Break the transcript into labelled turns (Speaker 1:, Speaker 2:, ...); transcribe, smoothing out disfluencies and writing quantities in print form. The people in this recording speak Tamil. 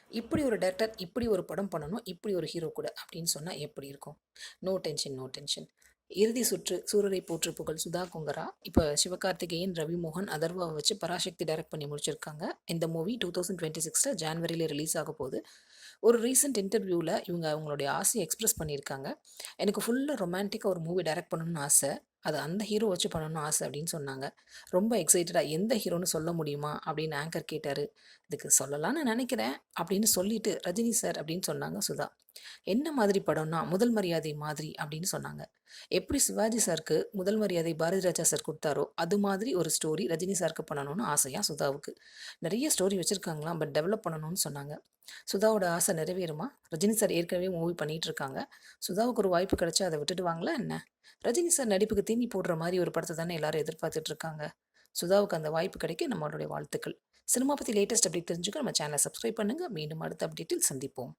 Speaker 1: இப்படி ஒரு டைரக்டர், இப்படி ஒரு படம் பண்ணணும், இப்படி ஒரு ஹீரோ கூட அப்படின்னு சொன்னா எப்படி இருக்கும்? No tension, no tension. இறுதி சுற்று, சூரரை போற்று புகழ், சுதா கொங்கரா, இப்போ சிவகார்த்திகேயன், ரவி மோகன், அதர்வாவை வச்சு பராசக்தி டைரக்ட் பண்ணி முடிச்சிருக்காங்க. இந்த மூவி 2026 ஜான்வரியில ரிலீஸ் ஆக போகுது. ஒரு ரீசெண்ட் இன்டர்வியூவில் இவங்க அவங்களுடைய ஆசையை எக்ஸ்பிரஸ் பண்ணியிருக்காங்க. எனக்கு ஃபுல்லாக ரொமான்டிக்காக ஒரு மூவி டைரக்ட் பண்ணணும்னு ஆசை. அது அந்த ஹீரோ வச்சு பண்ணணும்னு ஆசை அப்படின்னு சொன்னாங்க. ரொம்ப எக்ஸைட்டடாக எந்த ஹீரோன்னு சொல்ல முடியுமா அப்படின்னு ஆங்கர் கேட்டார். இதுக்கு சொல்லலாம்னு நினைக்கிறேன் அப்படின்னு சொல்லிட்டு ரஜினி சார் அப்படின்னு சொன்னாங்க சுதா. என்ன மாதிரி படம்னா முதல் மரியாதை மாதிரி அப்படின்னு சொன்னாங்க. எப்படி சிவாஜி சாருக்கு முதல் மரியாதை பாரதி ராஜா சார் கொடுத்தாரோ அது மாதிரி ஒரு ஸ்டோரி ரஜினி சாருக்கு பண்ணணும்னு ஆசையா சுதாவுக்கு. நிறைய ஸ்டோரி வச்சுருக்காங்களாம், பட் டெவலப் பண்ணணும்னு சொன்னாங்க. சுதாவோட ஆசை நிறைவேறுமா? ரஜினி சார் ஏற்கனவே மூவி பண்ணிட்டு இருக்காங்க. சுதாவுக்கு ஒரு வாய்ப்பு கிடைச்சா அதை விட்டுடுவாங்களா என்ன? ரஜினி சார் நடிப்புக்கு தீனி போடுற மாதிரி ஒரு படத்தை தானே எல்லாரும் எதிர்பார்த்துட்டு இருக்காங்க. சுதாவுக்கு அந்த வாய்ப்பு கிடைக்க நம்மளுடைய வாழ்த்துக்கள். சினிமா பற்றி லேட்டஸ்ட் அப்டேட் தெரிஞ்சுக்க நம்ம சேனலை சப்ஸ்கிரைப் பண்ணுங்கள். மீண்டும் அடுத்த அப்டேட்டில் சந்திப்போம்.